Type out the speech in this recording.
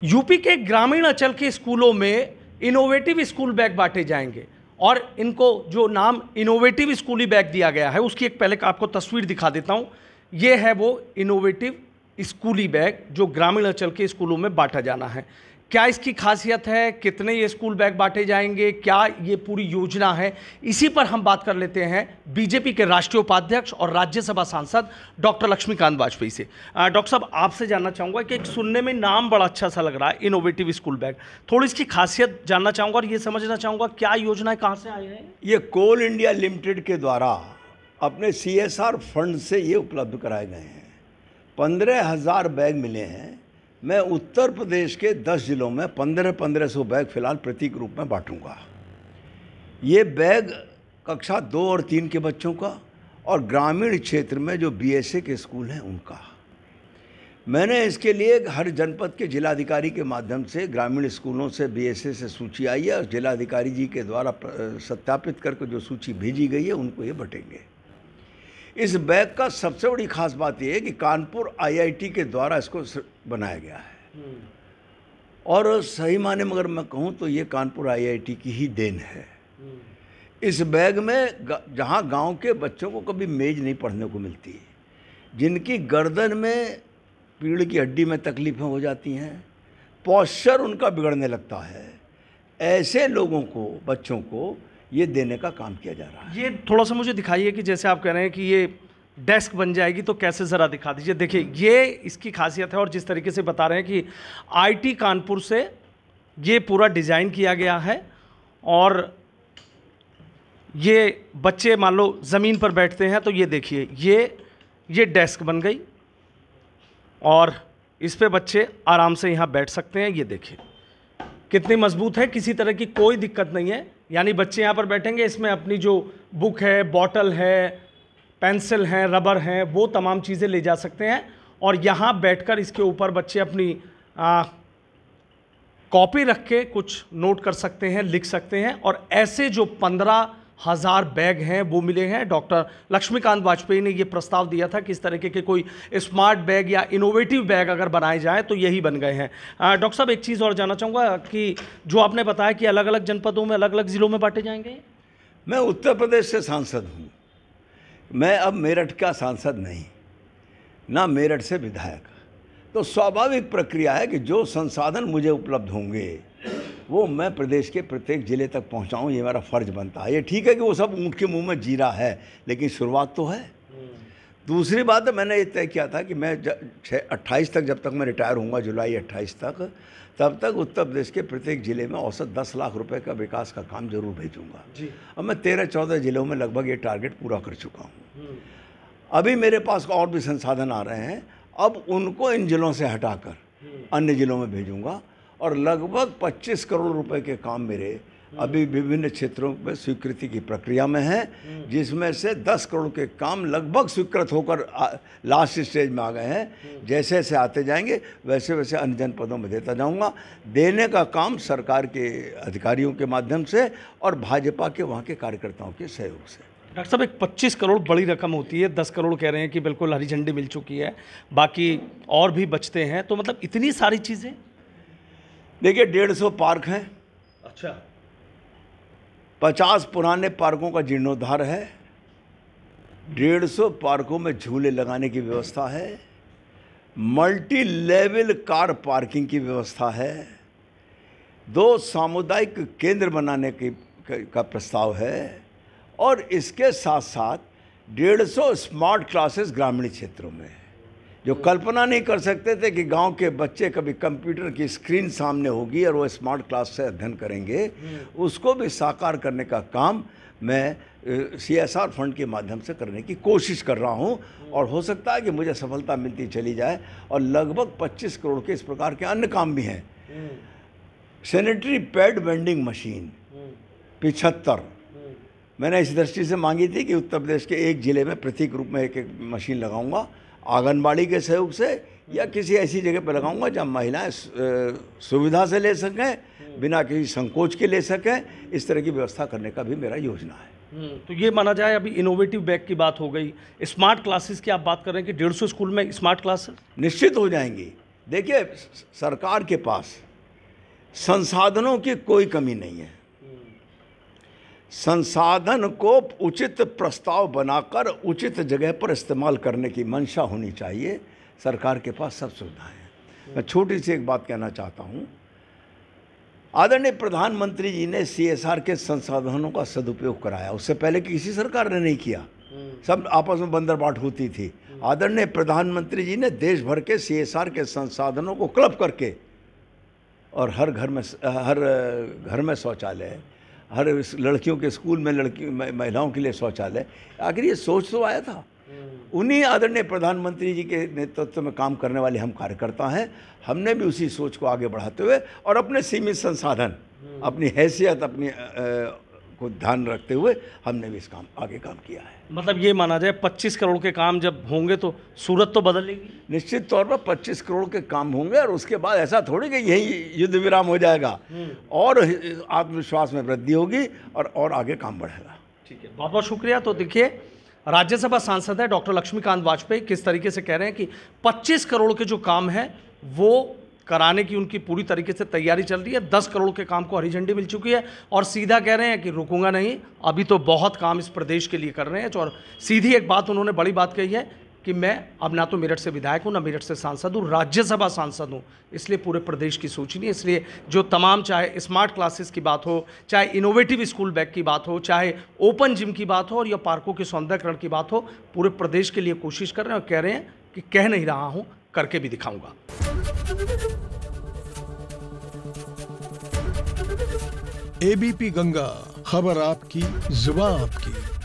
UP के ग्रामीण अंचल के स्कूलों में इनोवेटिव स्कूल बैग बांटे जाएंगे और इनको जो नाम इनोवेटिव स्कूली बैग दिया गया है उसकी एक पहले आपको तस्वीर दिखा देता हूं। ये है वो इनोवेटिव स्कूली बैग जो ग्रामीण अंचल के स्कूलों में बांटा जाना है। क्या इसकी खासियत है, कितने ये स्कूल बैग बांटे जाएंगे, क्या ये पूरी योजना है, इसी पर हम बात कर लेते हैं बीजेपी के राष्ट्रीय उपाध्यक्ष और राज्यसभा सांसद डॉक्टर लक्ष्मीकांत वाजपेयी से। डॉक्टर साहब, आपसे जानना चाहूँगा कि एक सुनने में नाम बड़ा अच्छा सा लग रहा है इनोवेटिव स्कूल बैग, थोड़ी इसकी खासियत जानना चाहूँगा और ये समझना चाहूँगा क्या योजना है, कहाँ से आए हैं। ये कोल इंडिया लिमिटेड के द्वारा अपने CSR फंड से ये उपलब्ध कराए गए हैं। 15,000 बैग मिले हैं। मैं उत्तर प्रदेश के 10 जिलों में 1500 बैग फिलहाल प्रतीक रूप में बांटूंगा। ये बैग कक्षा 2 और 3 के बच्चों का और ग्रामीण क्षेत्र में जो BSA के स्कूल हैं उनका। मैंने इसके लिए हर जनपद के जिलाधिकारी के माध्यम से ग्रामीण स्कूलों से BSA से सूची आई है और जिलाधिकारी जी के द्वारा सत्यापित करके जो सूची भेजी गई है उनको ये बटेंगे। इस बैग का सबसे बड़ी खास बात यह है कि कानपुर IIT के द्वारा इसको बनाया गया है और सही माने में अगर मैं कहूँ तो ये कानपुर IIT की ही देन है। इस बैग में जहाँ गांव के बच्चों को कभी मेज नहीं पढ़ने को मिलती, जिनकी गर्दन में पीढ़ की हड्डी में तकलीफ़ें हो जाती हैं, पोस्चर उनका बिगड़ने लगता है, ऐसे लोगों को, बच्चों को ये देने का काम किया जा रहा है। ये थोड़ा सा मुझे दिखाइए कि जैसे आप कह रहे हैं कि ये डेस्क बन जाएगी तो कैसे, ज़रा दिखा दीजिए। देखिए ये इसकी खासियत है और जिस तरीके से बता रहे हैं कि IIT कानपुर से ये पूरा डिज़ाइन किया गया है और ये बच्चे मान लो ज़मीन पर बैठते हैं तो ये देखिए ये डेस्क बन गई और इस पे बच्चे आराम से यहाँ बैठ सकते हैं। ये देखिए कितनी मजबूत है, किसी तरह की कोई दिक्कत नहीं है। यानी बच्चे यहाँ पर बैठेंगे, इसमें अपनी जो बुक है, बॉटल है, पेंसिल हैं, रबर हैं, वो तमाम चीज़ें ले जा सकते हैं और यहाँ बैठकर इसके ऊपर बच्चे अपनी कॉपी रख के कुछ नोट कर सकते हैं, लिख सकते हैं। और ऐसे जो 15,000 बैग हैं वो मिले हैं। डॉक्टर लक्ष्मीकांत वाजपेयी ने ये प्रस्ताव दिया था कि इस तरीके के कोई स्मार्ट बैग या इनोवेटिव बैग अगर बनाए जाएं तो यही बन गए हैं। डॉक्टर साहब, एक चीज़ और जानना चाहूँगा कि जो आपने बताया कि अलग अलग जनपदों में, अलग अलग ज़िलों में बांटे जाएंगे। मैं उत्तर प्रदेश से सांसद हूँ, मैं अब मेरठ का सांसद नहीं, ना मेरठ से विधायक, तो स्वाभाविक प्रक्रिया है कि जो संसाधन मुझे उपलब्ध होंगे वो मैं प्रदेश के प्रत्येक जिले तक पहुंचाऊं, ये मेरा फ़र्ज बनता है। ये ठीक है कि वो सब ऊँट के मुंह में जीरा है, लेकिन शुरुआत तो है। दूसरी बात है, मैंने ये तय किया था कि मैं 28 तक, जब तक मैं रिटायर होऊंगा, जुलाई 28 तक, तब तक उत्तर प्रदेश के प्रत्येक ज़िले में औसत 10 लाख रुपए का विकास का काम जरूर भेजूँगा। अब मैं 13-14 ज़िलों में लगभग ये टारगेट पूरा कर चुका हूँ। अभी मेरे पास और भी संसाधन आ रहे हैं, अब उनको इन ज़िलों से हटाकर अन्य ज़िलों में भेजूँगा और लगभग 25 करोड़ रुपए के काम मेरे अभी विभिन्न क्षेत्रों में स्वीकृति की प्रक्रिया में है, जिसमें से 10 करोड़ के काम लगभग स्वीकृत होकर लास्ट स्टेज में आ गए हैं। जैसे जैसे आते जाएंगे वैसे वैसे अन्य जनपदों में देता जाऊंगा। देने का काम सरकार के अधिकारियों के माध्यम से और भाजपा के वहाँ के कार्यकर्ताओं के सहयोग से। डॉक्टर साहब, एक 25 करोड़ बड़ी रकम होती है, 10 करोड़ कह रहे हैं कि बिल्कुल हरी झंडी मिल चुकी है, बाकी और भी बचते हैं, तो मतलब इतनी सारी चीज़ें। देखिए 150 पार्क हैं। अच्छा। 50 पुराने पार्कों का जीर्णोद्धार है। 150 पार्कों में झूले लगाने की व्यवस्था है। मल्टी लेवल कार पार्किंग की व्यवस्था है। 2 सामुदायिक केंद्र बनाने का प्रस्ताव है और इसके साथ साथ 150 स्मार्ट क्लासेस ग्रामीण क्षेत्रों में, जो कल्पना नहीं कर सकते थे कि गांव के बच्चे कभी कंप्यूटर की स्क्रीन सामने होगी और वो स्मार्ट क्लास से अध्ययन करेंगे, उसको भी साकार करने का काम मैं CSR फंड के माध्यम से करने की कोशिश कर रहा हूं और हो सकता है कि मुझे सफलता मिलती चली जाए। और लगभग 25 करोड़ के इस प्रकार के अन्य काम भी हैं। सैनिटरी पैड वेंडिंग मशीन 75 मैंने इस दृष्टि से मांगी थी कि उत्तर प्रदेश के एक ज़िले में प्रतीक रूप में एक मशीन लगाऊंगा, आंगनबाड़ी के सहयोग से या किसी ऐसी जगह पर लगाऊंगा जहां महिलाएं सुविधा से ले सकें, बिना किसी संकोच के ले सकें। इस तरह की व्यवस्था करने का भी मेरा योजना है। तो ये माना जाए, अभी इनोवेटिव बैग की बात हो गई, स्मार्ट क्लासेस की आप बात कर रहे हैं कि 150 स्कूल में स्मार्ट क्लासेस निश्चित हो जाएंगी। देखिए, सरकार के पास संसाधनों की कोई कमी नहीं है। संसाधन को उचित प्रस्ताव बनाकर उचित जगह पर इस्तेमाल करने की मंशा होनी चाहिए। सरकार के पास सब सुविधाएं हैं। मैं छोटी सी एक बात कहना चाहता हूँ। आदरणीय प्रधानमंत्री जी ने CSR के संसाधनों का सदुपयोग कराया, उससे पहले किसी सरकार ने नहीं किया। सब आपस में बंदरबाट होती थी। आदरणीय प्रधानमंत्री जी ने देश भर के CSR के संसाधनों को क्लब करके और हर घर में शौचालय, हर लड़कियों के स्कूल में महिलाओं के लिए शौचालय, आखिर ये सोच तो आया था। उन्हीं आदरणीय प्रधानमंत्री जी के नेतृत्व में काम करने वाले हम कार्यकर्ता हैं। हमने भी उसी सोच को आगे बढ़ाते हुए और अपने सीमित संसाधन, अपनी हैसियत, अपनी को ध्यान रखते हुए हमने भी आगे काम किया है। मतलब ये माना जाए 25 करोड़ के काम जब होंगे तो सूरत तो बदलेगी। निश्चित तौर पर 25 करोड़ के काम होंगे और उसके बाद ऐसा थोड़ी कि यही युद्ध विराम हो जाएगा, और आत्मविश्वास में वृद्धि होगी और आगे काम बढ़ेगा। ठीक है, बहुत बहुत शुक्रिया। तो देखिए, राज्यसभा सांसद है डॉक्टर लक्ष्मीकांत वाजपेयी किस तरीके से कह रहे हैं कि 25 करोड़ के जो काम है वो कराने की उनकी पूरी तरीके से तैयारी चल रही है। 10 करोड़ के काम को हरी झंडी मिल चुकी है और सीधा कह रहे हैं कि रुकूंगा नहीं, अभी तो बहुत काम इस प्रदेश के लिए कर रहे हैं। और सीधी एक बात उन्होंने बड़ी बात कही है कि मैं अब ना तो मेरठ से विधायक हूँ, ना मेरठ से सांसद हूँ, राज्यसभा सांसद हूँ, इसलिए पूरे प्रदेश की सोच नहीं है। इसलिए जो तमाम, चाहे स्मार्ट क्लासेस की बात हो, चाहे इनोवेटिव स्कूल बैग की बात हो, चाहे ओपन जिम की बात हो और या पार्कों के सौंदर्यकरण की बात हो, पूरे प्रदेश के लिए कोशिश कर रहे हैं और कह रहे हैं कि कह नहीं रहा हूँ, करके भी दिखाऊंगा। ABP गंगा, खबर आपकी, जुबान आपकी।